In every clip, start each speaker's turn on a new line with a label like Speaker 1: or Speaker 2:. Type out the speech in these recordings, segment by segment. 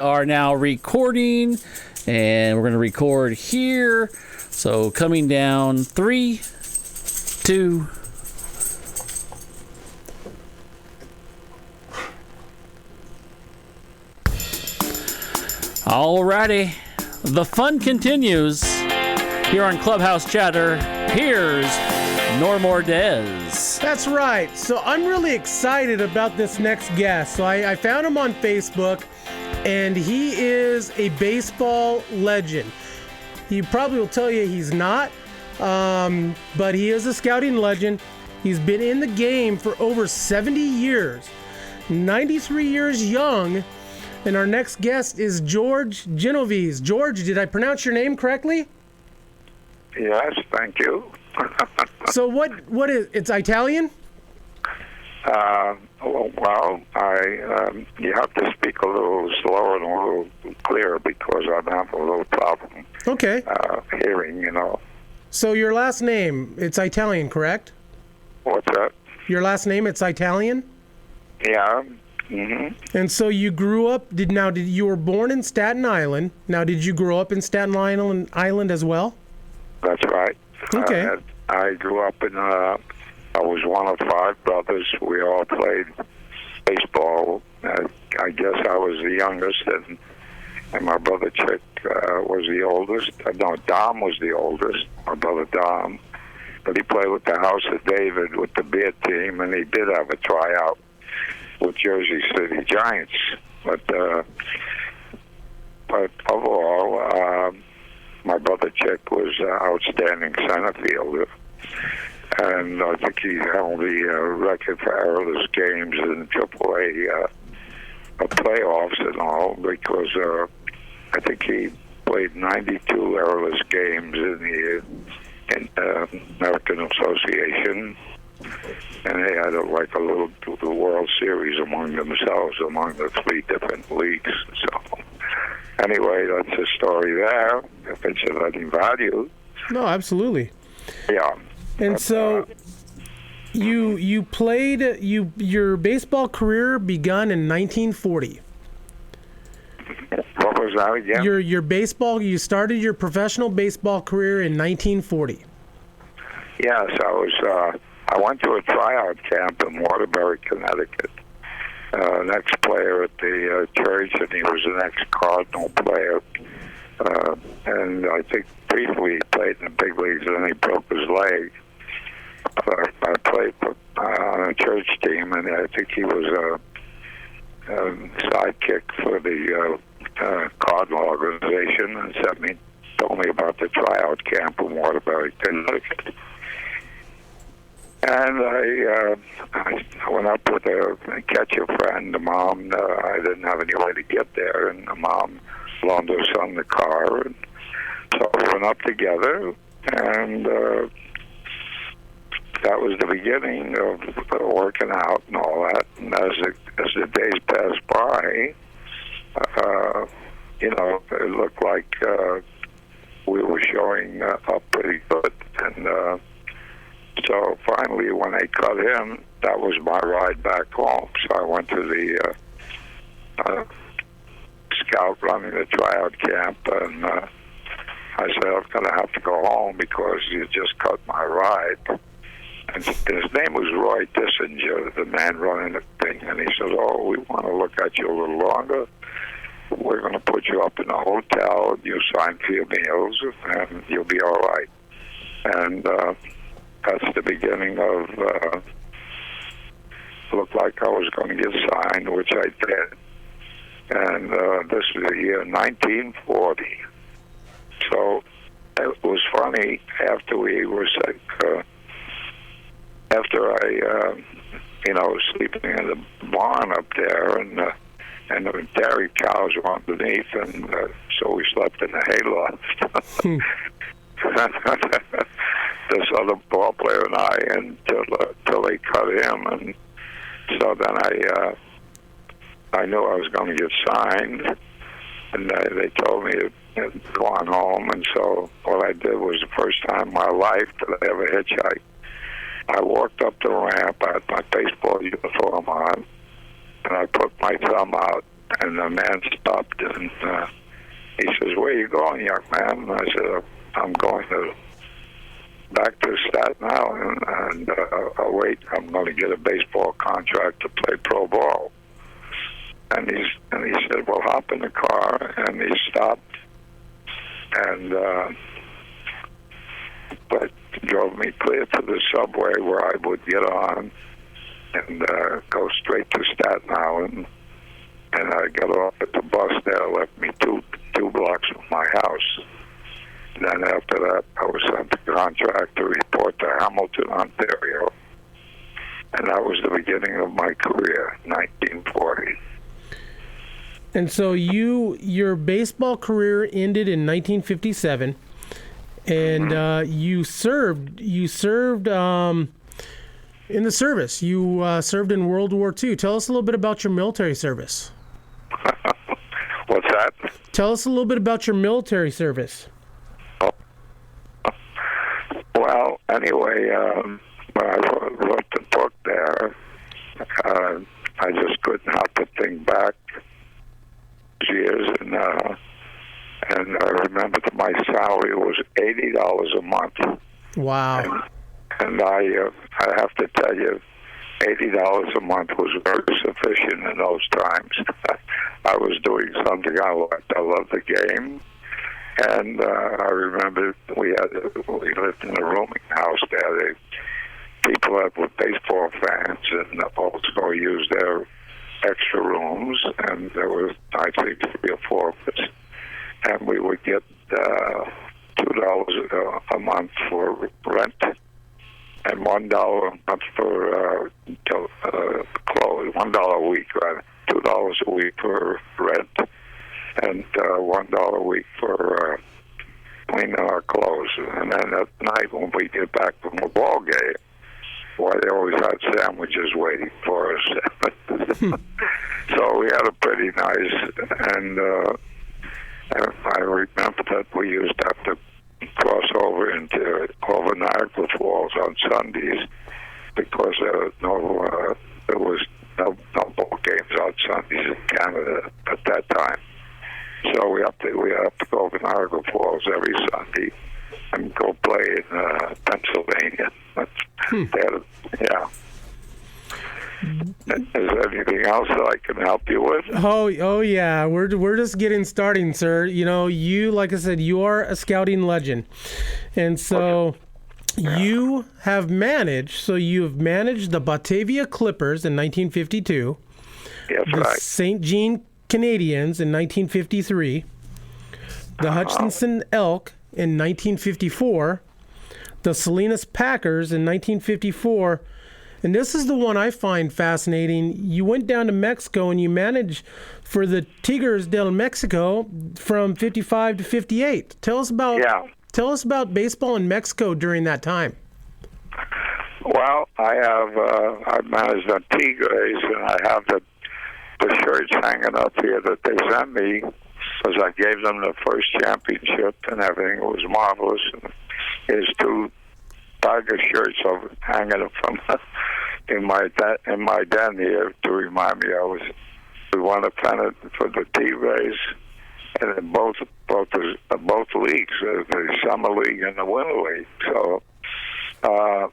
Speaker 1: Are now recording, and we're going to record here. So coming down, 3, 2. Alrighty, the fun continues here on Clubhouse Chatter. Here's Normor Dez.
Speaker 2: That's right. So I'm really excited about this next guest. So I found him on Facebook. And he is a baseball legend. He probably will tell you he's not, but he is a scouting legend. He's been in the game for over 70 years, 93 years young. And our next guest is George Genovese. George, did I pronounce your name correctly?
Speaker 3: Yes, thank you.
Speaker 2: So what is it's Italian?
Speaker 3: You have to speak a little slower and a little clearer because I'm having a little problem.
Speaker 2: Okay.
Speaker 3: Hearing,
Speaker 2: So your last name, it's Italian, correct?
Speaker 3: What's that?
Speaker 2: Your last name, it's Italian?
Speaker 3: Yeah. Mm-hmm.
Speaker 2: And so you grew up, you were born in Staten Island. Now, did you grow up in Staten Island as well?
Speaker 3: That's right.
Speaker 2: Okay.
Speaker 3: I grew up in, I was one of 5 brothers. We all played baseball. I guess I was the youngest, and my brother Chick was the oldest. No, Dom was the oldest, my brother Dom. But he played with the House of David with the beer team, and he did have a tryout with Jersey City Giants. But overall, my brother Chick was an outstanding center fielder. And I think he held the record for errorless games in AAA playoffs and all, because I think he played 92 errorless games in the American Association, and they had the World Series among themselves, among the 3 different leagues. So anyway, that's the story there, if it's of any value.
Speaker 2: No, absolutely.
Speaker 3: Yeah.
Speaker 2: And so you played your baseball career begun in 1940.
Speaker 3: What was that again?
Speaker 2: You started your professional baseball career in 1940.
Speaker 3: Yes, I went to a tryout camp in Waterbury, Connecticut. An ex-player at the church, and he was an ex-Cardinal player. And I think briefly he played in the big leagues, and then he broke his leg. I played on a church team, and I think he was a sidekick for the Cardinal organization, and told me about the tryout camp in Waterbury, Connecticut. And I went up with a catch a friend. The mom, I didn't have any way to get there, and the mom loaned her son the car, and so we went up together, and that was the beginning of working out and all that. And as the days passed by, it looked like we were showing up pretty good. And so finally, when they cut him, that was my ride back home. So I went to the scout running the tryout camp, and I said, I'm going to have to go home because you just cut my ride. And his name was Roy Dissinger, the man running the thing. And he said, we want to look at you a little longer. We're going to put you up in a hotel. You sign for your meals, and you'll be all right. And that's the beginning of, looked like I was going to get signed, which I did. And this is the year 1940. So it was funny after we were sick. After I, was sleeping in the barn up there, and the dairy cows were underneath, and so we slept in the hayloft. This other ball player and I, until they cut him, and so then I knew I was going to get signed, and they told me to go on home, and so what I did was the first time in my life that I ever hitchhiked. I walked up the ramp, I had my baseball uniform on, and I put my thumb out And the man stopped, and he says, "Where are you going, young man?" And I said, "I'm going back to Staten Island, and wait, I'm going to get a baseball contract to play pro ball." And he said, "Well, hop in the car," and he stopped, and but drove me clear to the subway where I would get on and go straight to Staten Island. And I got off at the bus there, left me two blocks from my house. Then after that, I was sent a contract to report to Hamilton, Ontario. And that was the beginning of my career, 1940.
Speaker 2: And so your baseball career ended in 1957, and you served in the service. You served in World War II. Tell us a little bit about your military service.
Speaker 3: What's that?
Speaker 2: Tell us a little bit about your military service.
Speaker 3: Well, anyway, when I wrote the book there, I just couldn't help but think back years, and I remember that my salary was $80 a month.
Speaker 2: Wow.
Speaker 3: And I have to tell you, $80 a month was very sufficient in those times. I was doing something I liked. I loved the game. And I remember we lived in a rooming house there. People that were baseball fans and also used their extra rooms, and there was, I think, 3 or 4 of us. And we would get $2 a month for rent, and $1 a month for clothes. $1 a week, rather. $2 a week for rent, and $1 a week for cleaning our clothes. And then at night, when we get back from the ball game, why they always had sandwiches waiting for us. So we had a pretty nice, and I remember that we used to have to cross over Niagara Falls on Sundays because there was no ball games on Sundays in Canada at that time. So we have to go over Niagara Falls every Sunday and go play in Pennsylvania. Yeah. Is there anything else that I can help you with?
Speaker 2: Oh yeah. We're just getting started, sir. You know, like I said, you are a scouting legend, and so you have managed. So you've managed the Batavia Clippers in 1952.
Speaker 3: Yes,
Speaker 2: the
Speaker 3: right.
Speaker 2: St. Jean Canadians in 1953. The Hutchinson Elk in 1954. The Salinas Packers in 1954. And this is the one I find fascinating. You went down to Mexico and you managed for the Tigres del Mexico from 55 to 58. Tell us about baseball in Mexico during that time.
Speaker 3: Well, I've managed the Tigres, and I have the shirts hanging up here that they sent me because I gave them the first championship and everything. It was marvelous. And here's 2 Tiger shirts hanging from in my den here to remind me we won a pennant for the Tigres, and in both leagues, the Summer League and the Winter League. So I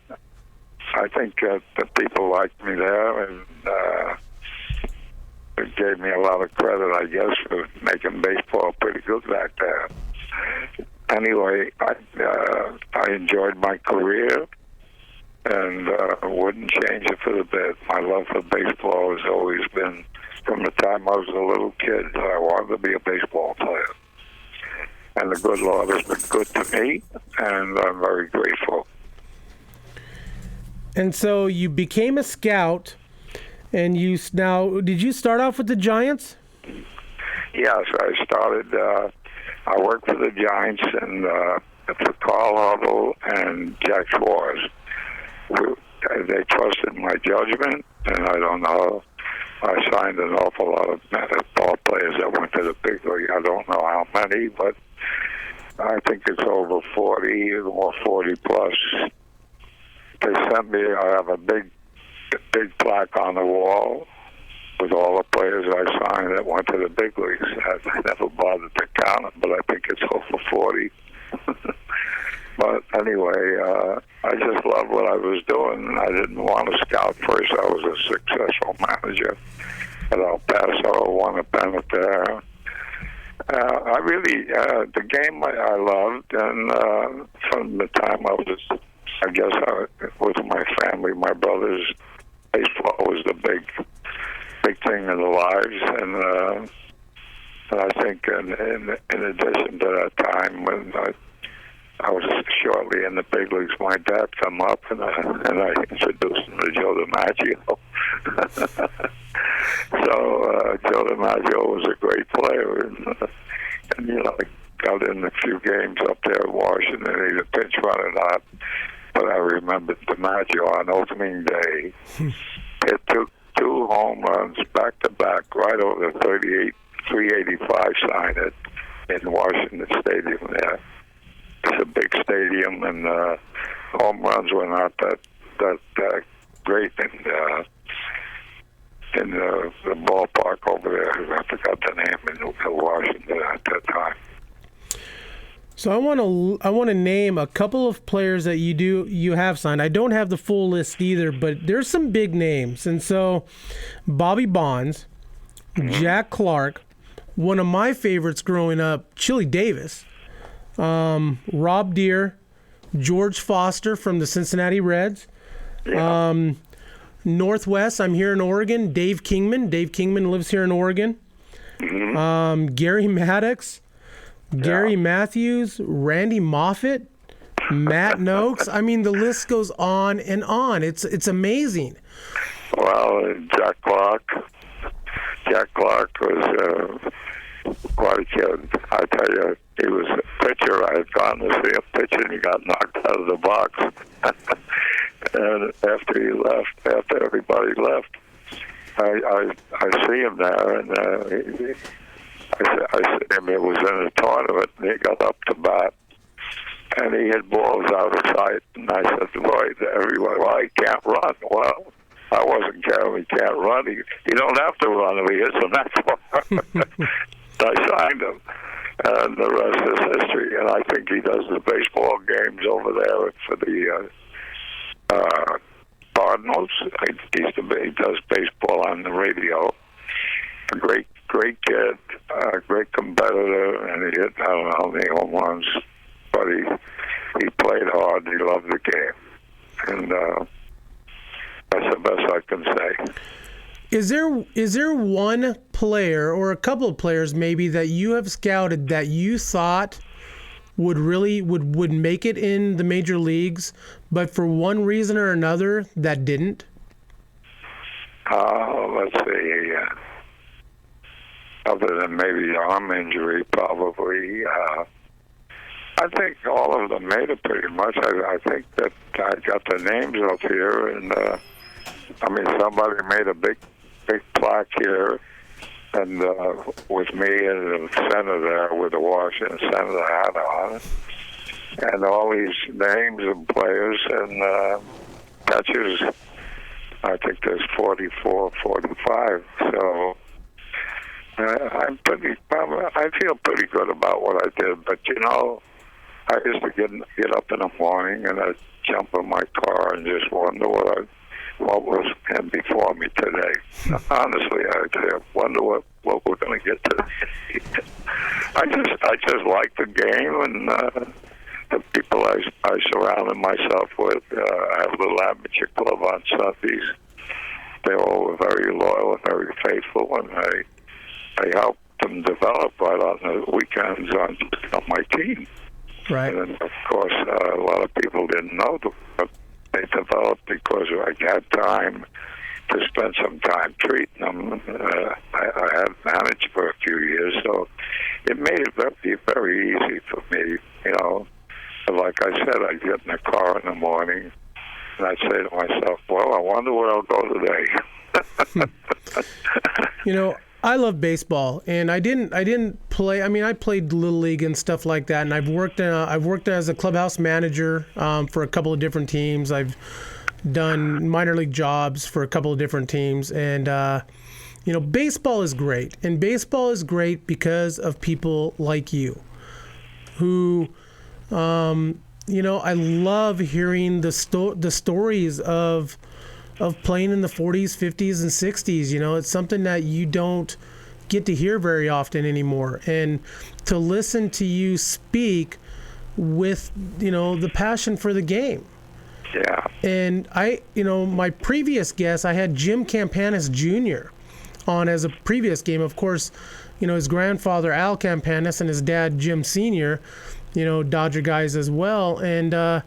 Speaker 3: think the people liked me there, and it gave me a lot of credit, I guess, for making baseball pretty good back there. Anyway, I enjoyed my career, and wouldn't change it for the bit. My love for baseball has always been, from the time I was a little kid, I wanted to be a baseball player. And the good Lord has been good to me, and I'm very grateful.
Speaker 2: And so you became a scout, and did you start off with the Giants?
Speaker 3: Yes, I started. I worked for the Giants and for Carl Hubble and Jack Schwartz. They trusted my judgment, and I don't know. I signed an awful lot of ball players that went to the big league. I don't know how many, but I think it's over 40 or 40 plus. They sent me. I have a big plaque on the wall with all the players I signed that went to the big leagues. I never bothered to count them, but I think it's over 40. But anyway, I just loved what I was doing. I didn't want to scout first. I was a successful manager at El Paso, won a pennant there. I really, the game I loved, and from the time I was, I guess, with my family, my brothers, baseball was the big thing in their lives, and I think in addition to that time when I was shortly in the big leagues, my dad come up and I introduced him to Joe DiMaggio. So Joe DiMaggio was a great player, and you know, got in a few games up there in Washington. He's a pinch runner, not. But I remember DiMaggio on opening day hit two home runs back to back right over the 385 sign in Washington Stadium there. It's a big stadium, and home runs were not that great in the ballpark over there. I forgot the name in Washington at that time.
Speaker 2: So I want to name a couple of players that you have signed. I don't have the full list either, but there's some big names. And so Bobby Bonds, Jack Clark, one of my favorites growing up, Chili Davis, Rob Deere, George Foster from the Cincinnati Reds. Yeah. Northwest, I'm here in Oregon, Dave Kingman. Dave Kingman lives here in Oregon. Mm-hmm. Gary Maddox, Gary Matthews, Randy Moffett, Matt Noakes. I mean, the list goes on and on. It's amazing.
Speaker 3: Well, Jack Clark was quite a kid. I tell you, he was a pitcher. I had gone to see him pitch, and he got knocked out of the box. And after everybody left, I see him there, and I mean, it was in a tournament, and he got up to bat, and he hit balls out of sight. And I said, "Boy, to everyone, well, he can't run." Well, I wasn't caring. He can't run. You don't have to run if he hits them that far. I signed him, and the rest is history. And I think he does the baseball games over there for the Cardinals. He does baseball on the radio. A great kid, great competitor, and he hit I don't know how many home runs, but he played hard. He loved the game, and that's the best I can say.
Speaker 2: Is there one player or a couple of players maybe that you have scouted that you thought would make it in the major leagues, but for one reason or another that didn't?
Speaker 3: Let's see. Other than maybe arm injury, probably. I think all of them made it pretty much. I think that I got the names up here, and I mean, somebody made a big plaque here, and with me in the center there with the Washington Senator hat on, and all these names of players and catchers. I think there's 44, 45. So I feel pretty good about what I did. But you know, I used to get up in the morning and I'd jump in my car and just wonder what was before me today. Honestly, I wonder what we're going to get today. I just like the game and the people I surrounded myself with. I have a little amateur club on Sundays. They all were very loyal and very faithful, and I helped them develop right on the weekends on my team.
Speaker 2: Right.
Speaker 3: And of course, a lot of people didn't know but they developed because I had time to spend some time treating them. I had managed for a few years, so it made it very easy for me, you know. Like I said, I'd get in the car in the morning, and I'd say to myself, well, I wonder where I'll go today.
Speaker 2: You know, I love baseball, and I didn't play. I mean, I played Little League and stuff like that, and I've worked as a clubhouse manager for a couple of different teams. I've done minor league jobs for a couple of different teams, and baseball is great, and baseball is great because of people like you, who, I love hearing the stories of playing in the 40s, 50s, and 60s. It's something that you don't get to hear very often anymore, and to listen to you speak with the passion for the game.
Speaker 3: Yeah.
Speaker 2: And my previous guest, I had Jim Campanis Jr. on as a previous game. Of course, his grandfather Al Campanis and his dad Jim Sr., Dodger guys as well. And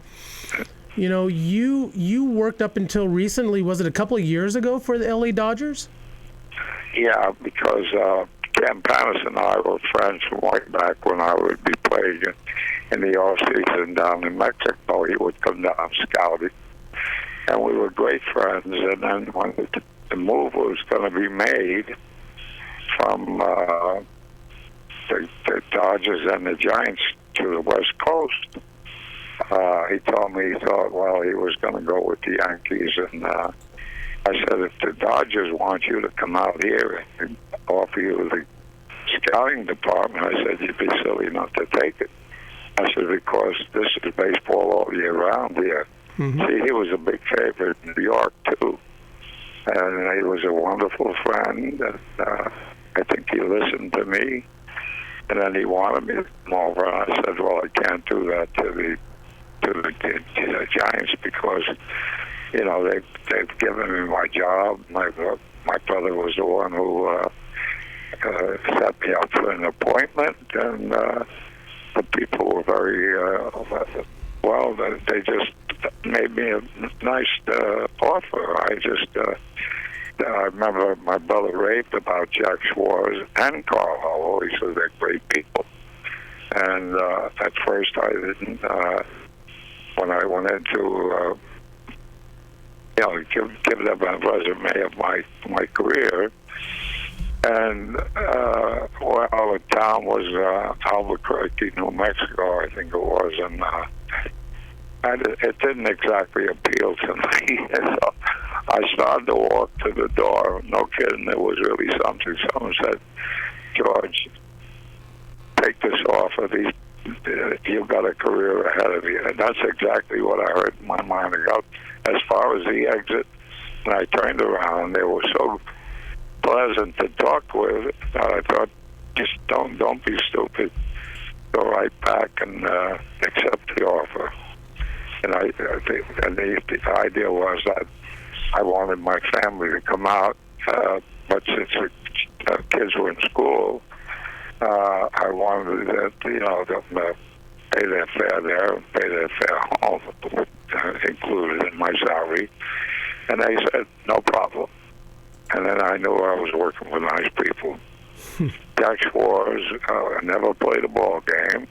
Speaker 2: you worked up until recently. Was it a couple of years ago for the LA Dodgers?
Speaker 3: Yeah, because Campanis and I were friends from way back when I would be playing in the off season down in Mexico. He would come down scouting, and we were great friends. And then when the move was going to be made from the Dodgers and the Giants to the West Coast, he told me he thought, well, he was going to go with the Yankees. And I said, if the Dodgers want you to come out here and offer you the scouting department, I said, you'd be silly not to take it. I said, because this is baseball all year round here. Mm-hmm. See, he was a big favorite in New York, too. And he was a wonderful friend. And I think he listened to me. And then he wanted me to come over. And I said, well, I can't do that to the Giants because, they've given me my job. My brother was the one who set me up for an appointment. And the people were very, they just made me a nice offer. I remember my brother raved about Jack Schwartz and Carl Howell. He said they're great people. And at first I didn't, when I went into, give them a resume of my career. And, the town was Albuquerque, New Mexico, I think it was. And it didn't exactly appeal to me. So I started to walk to the door. No kidding, it was really something. Someone said, George, take this offer. You've got a career ahead of you. And that's exactly what I heard in my mind. I got as far as the exit, and I turned around. They were so pleasant to talk with that I thought, just don't be stupid. Go right back and accept the offer. And the idea was that I wanted my family to come out, but since the kids were in school, I wanted them to pay their fare there and pay their fare home, included in my salary. And they said, no problem. And then I knew I was working with nice people. Jack Schwartz never played a ball game,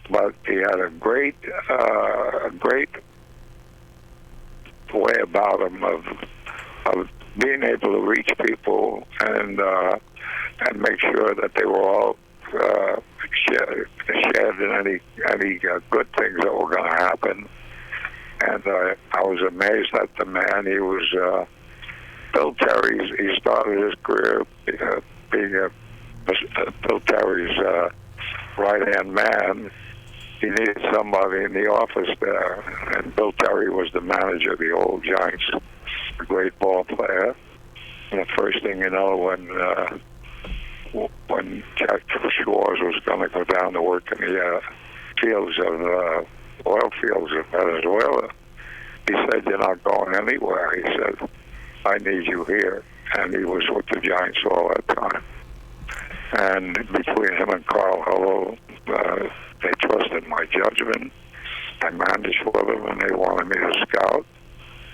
Speaker 3: but he had a great way about him of being able to reach people and make sure that they were all shared in any good things that were going to happen. And I was amazed at the man. He was Bill Terry's. He started his career being Bill Terry's right-hand man. He needed somebody in the office there, and Bill Terry was the manager of the old Giants, a great ball player. And the first thing you know, when Jack Schwartz was going to go down to work in the fields of oil fields in Venezuela, he said, "You're not going anywhere." He said, "I need you here," and he was with the Giants all that time. And between him and Carl Howell, they trusted my judgment. I managed with them, and they wanted me to scout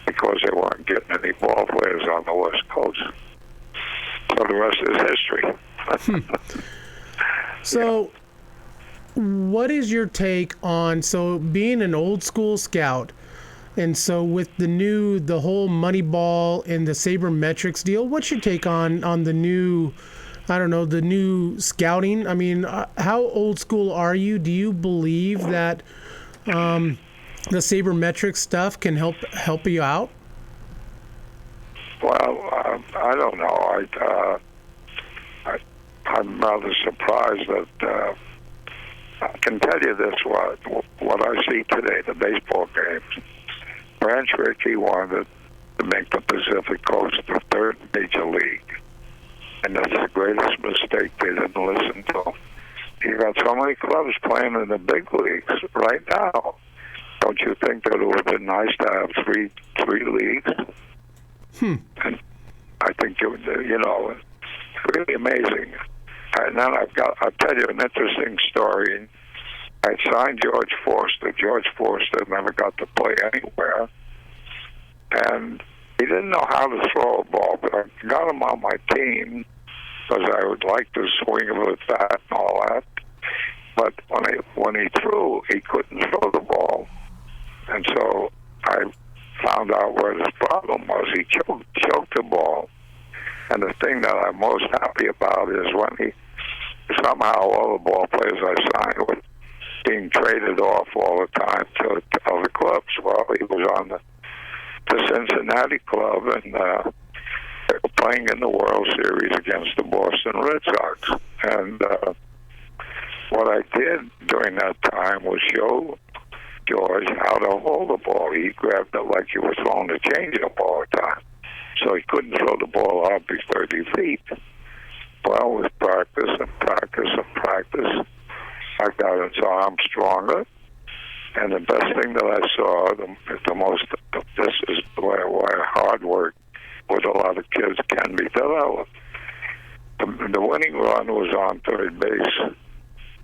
Speaker 3: because they weren't getting any ball players on the West Coast. So the rest is history.
Speaker 2: So, what is your take on being an old school scout? And so with the whole Moneyball and the sabermetrics deal, what's your take on the new, the new scouting? I mean, how old school are you? Do you believe that the sabermetrics stuff can help you out?
Speaker 3: Well, I don't know. I'm rather surprised that I can tell you this: what I see today, the baseball games. Branch Rickey wanted to make the Pacific Coast the third major league, and that's the greatest mistake they didn't listen to. You got so many clubs playing in the big leagues right now. Don't you think that it would have been nice to have three leagues? And I think it would, it's really amazing. And then I'll tell you an interesting story. I signed George Forster. George Forster never got to play anywhere. And he didn't know how to throw a ball, but I got him on my team because I would like to swing him with that and all that. But when he threw, he couldn't throw the ball. And so I found out where his problem was. He choked the ball. And the thing that I'm most happy about is when he somehow all the ball players I signed were being traded off all the time to other clubs. Well, he was on the Cincinnati club, and they were playing in the World Series against the Boston Red Sox. And what I did during that time was show George how to hold the ball. He grabbed it like he was throwing a changeup all the time. So he couldn't throw the ball out be 30 feet. Well, with practice and practice and practice, I got his arm stronger. And the best thing that I saw, this is why hard work with a lot of kids can be developed. The winning run was on third base.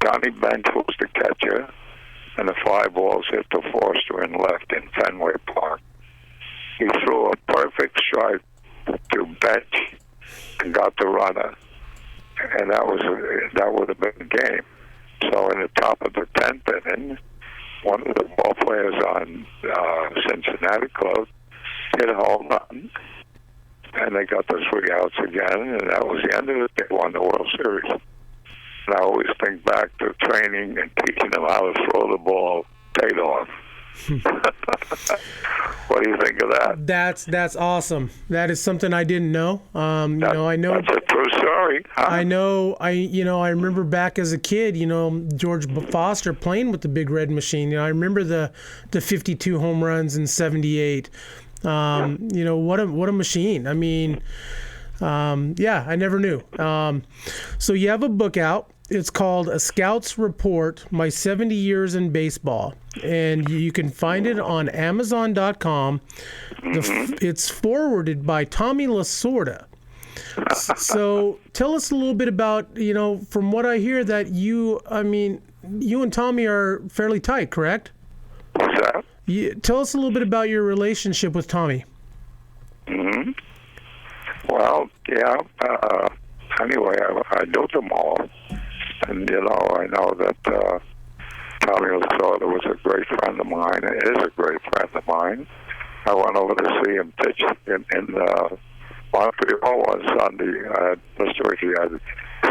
Speaker 3: Johnny Bench was the catcher, and the fly balls hit the Forster in left in Fenway Park. He threw a perfect strike to Bench and got the runner, and that would have been the game. So in the top of the 10th inning, one of the ball players on Cincinnati club hit a home run, and they got the 3 outs again, and that was the end of it. They won the World Series. And I always think back to training and teaching them how to throw the ball paid off. What do you think of that?
Speaker 2: That's awesome. That is something I didn't know. I know
Speaker 3: that's a true story. Huh?
Speaker 2: I remember back as a kid, George Foster playing with the Big Red Machine. I remember the 52 home runs in '78. What a machine. I mean, I never knew. So you have a book out. It's called A Scout's Report, My 70 Years in Baseball. And you can find it on Amazon.com. It's forwarded by Tommy Lasorda. So tell us a little bit about, from what I hear that you and Tommy are fairly tight, correct?
Speaker 3: What's that?
Speaker 2: Tell us a little bit about your relationship with Tommy.
Speaker 3: Mm-hmm. Well, yeah. Anyway, I knew them all. And, I know that Tommy Lasorda was a great friend of mine, and is a great friend of mine. I went over to see him pitch in Montreal one Sunday. Mr. Rickey had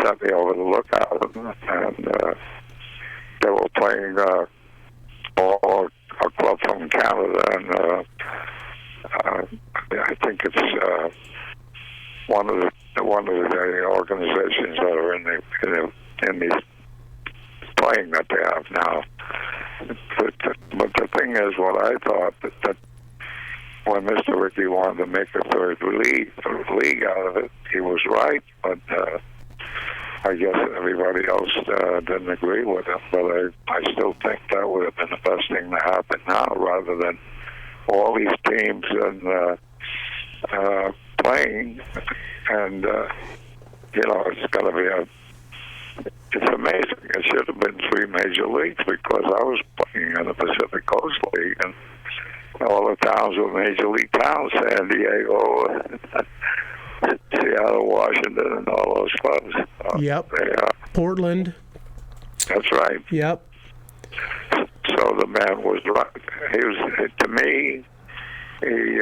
Speaker 3: sent me over to look at him, and they were playing a club from Canada, and I think it's one of the organizations that are in the playing that they have now. But the thing is, what I thought that when Mr. Rickey wanted to make a third league out of it, he was right. But I guess everybody else didn't agree with him. But I still think that would have been the best thing to happen now, rather than all these teams and playing. And it's going to be it's amazing. It should have been 3 major leagues, because I was playing in the Pacific Coast League, and all the towns were major league towns: San Diego, Seattle, Washington, and all those clubs.
Speaker 2: Yep. Portland.
Speaker 3: That's right.
Speaker 2: Yep.
Speaker 3: So the man was right. He was, to me, he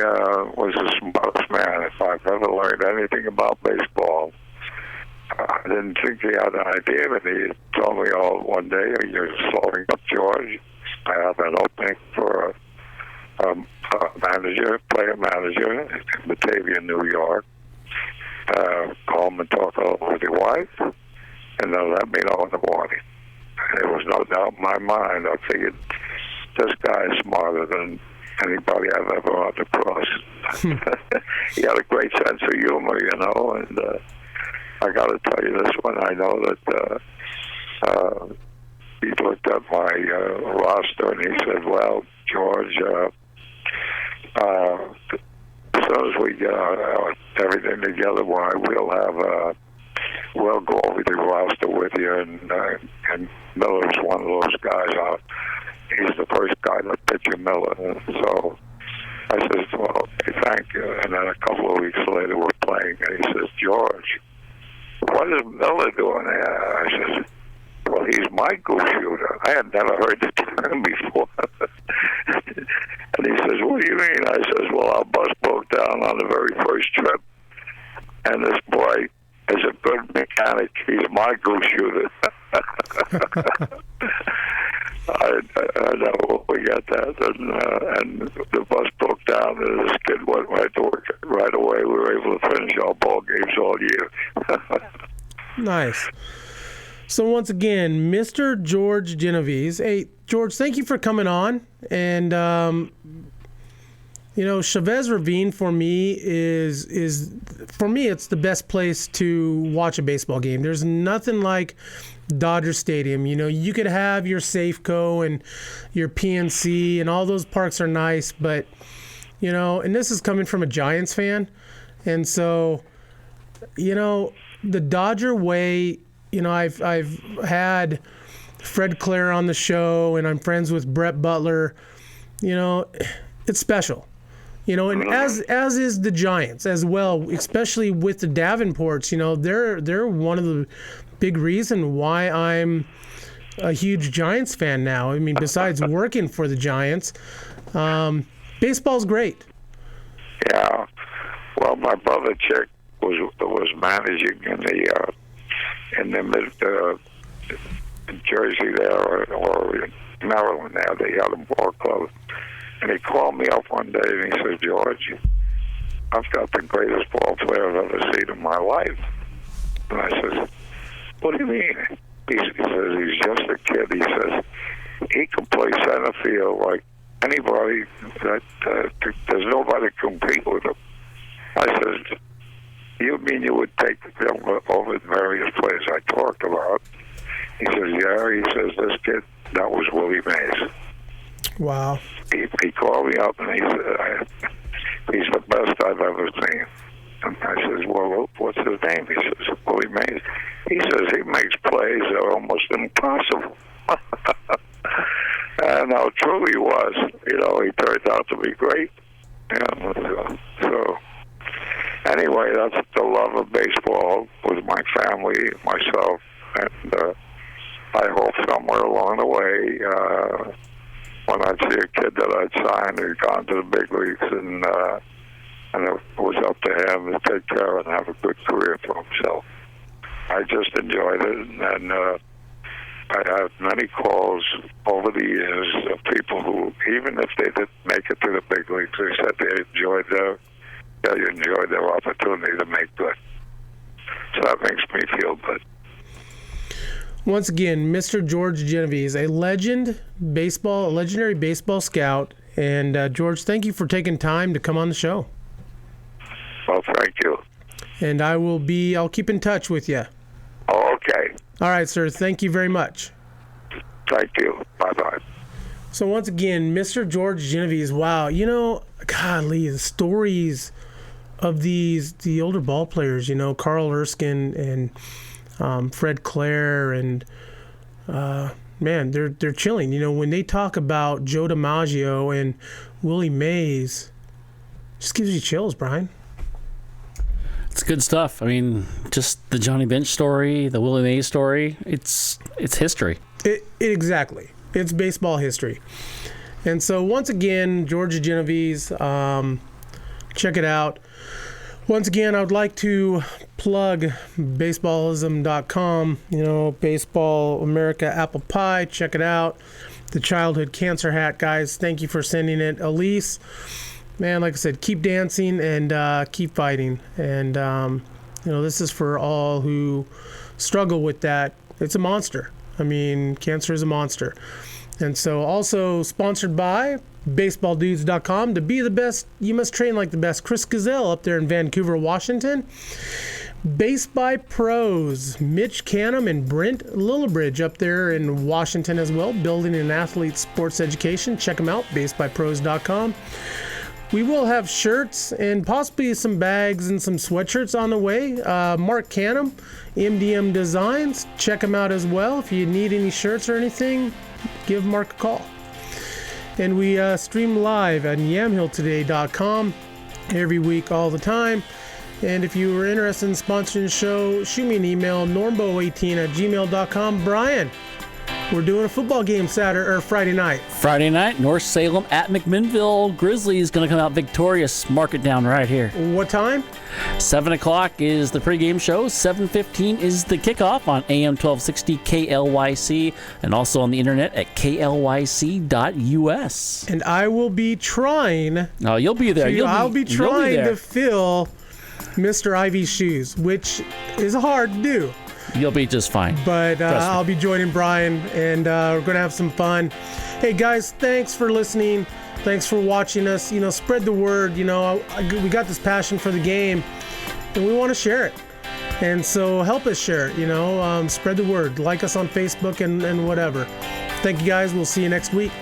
Speaker 3: was the smartest man if I've ever learned anything about baseball. I didn't think he had an idea, but he told me one day, "You're slowing up, George. I have an opening for a player manager in Batavia, New York. Call him and talk over the wife, and then let me know in the morning. There was no doubt in my mind. I figured this guy is smarter than anybody I've ever run across. He had a great sense of humor, and I got to tell you this one. I know that he looked at my roster and he said, "Well, George, as soon as we get everything together, we'll go over the roster with you." And Miller's one of those guys. He's the first guy to pitch Miller. So I said, "Well, thank you." And then a couple of weeks later, we're playing, and he says, "George, what is Miller doing there?" I said, "Well, he's my goose shooter." I had never heard the term before. And he says, "What do you mean?" I says, "Well, our bus broke down on the very first trip, and this boy is a good mechanic. He's my goose shooter." I know we got that, and the bus broke down, and this kid went right to work right away. We were able to finish our ball games all year.
Speaker 2: Nice. So once again, Mr. George Genovese. Hey, George, thank you for coming on. And Chavez Ravine for me is it's the best place to watch a baseball game. There's nothing like Dodger Stadium. You could have your Safeco and your PNC, and all those parks are nice, but and this is coming from a Giants fan, and so the Dodger way. I've had Fred Clare on the show, and I'm friends with Brett Butler. It's special. And as is the Giants as well, especially with the Davenports. They're one of the big reason why I'm a huge Giants fan now. I mean, besides working for the Giants, baseball's great.
Speaker 3: Yeah. Well, my brother Chick was managing in the mid Jersey there or Maryland there. They had a ball club. And he called me up one day and he said, "George, I've got the greatest ball player I've ever seen in my life." And I said, "What do you mean?" He says, "He's just a kid." He says, "He can play center field like anybody. There's nobody to compete with him." I said, "You mean you would take him over the various players I talked about?" He says, "Yeah." He says, "This kid, that was Willie Mays."
Speaker 2: Wow.
Speaker 3: He called me up and he said, "He's the best I've ever seen." And I says, "Well, what's his name?" He says, "Willie Mays." He says, "He makes plays that are almost impossible." And how true he was. He turned out to be great. So anyway, that's the love of baseball with my family, myself, and I hope somewhere along the way, when I'd see a kid that I'd signed who'd gone to the big leagues, and it was up to him to take care and have a good career for himself. I just enjoyed it, and I had many calls over the years of people who, even if they didn't make it to the big leagues, they said they enjoyed their opportunity to make good. So that makes me feel good.
Speaker 2: Once again, Mr. George Genovese, a legendary baseball scout. And George, thank you for taking time to come on the show.
Speaker 3: Well, thank you.
Speaker 2: And I'll keep in touch with you.
Speaker 3: Oh, okay.
Speaker 2: All right, sir. Thank you very much.
Speaker 3: Thank you. Bye-bye.
Speaker 2: So once again, Mr. George Genovese, wow. Golly, the stories of the older ball players, Carl Erskine and Fred Clare, and man, they're chilling. When they talk about Joe DiMaggio and Willie Mays, just gives you chills, Brian.
Speaker 1: It's good stuff. I mean, just the Johnny Bench story, the Willie Mays story. It's history.
Speaker 2: Exactly. It's baseball history. And so once again, George Genovese, check it out. Once again, I would like to plug baseballism.com, Baseball America Apple Pie. Check it out. the childhood cancer hat, guys. Thank you for sending it. Elise, man, like I said, keep dancing and keep fighting. And, this is for all who struggle with that. It's a monster. I mean, cancer is a monster. And so also sponsored by baseballdudes.com. To be the best, you must train like the best. Chris Gazelle up there in Vancouver, Washington. Base by Pros, Mitch Canham and Brent Lillibridge up there in Washington as well, building an athlete sports education. Check them out, basebypros.com. We will have shirts and possibly some bags and some sweatshirts on the way. Mark Canham, MDM Designs, check him out as well. If you need any shirts or anything, give Mark a call. And we stream live at yamhilltoday.com every week, all the time. And if you were interested in sponsoring the show, shoot me an email, normbo18@gmail.com. Brian, we're doing a football game Friday night.
Speaker 1: Friday night, North Salem at McMinnville. Grizzlies going to come out victorious. Mark it down right here.
Speaker 2: What time?
Speaker 1: 7 o'clock is the pregame show. 7:15 is the kickoff on AM 1260 KLYC and also on the internet at klYC.us.
Speaker 2: And I will be trying.
Speaker 1: Oh, you'll be there.
Speaker 2: I'll be trying to fill Mr. Ivy's shoes, which is hard to do.
Speaker 1: You'll be just fine.
Speaker 2: But I'll be joining Brian, and we're going to have some fun. Hey, guys, thanks for listening. Thanks for watching us. Spread the word. We got this passion for the game, and we want to share it. And so help us share it, spread the word. Like us on Facebook and whatever. Thank you, guys. We'll see you next week.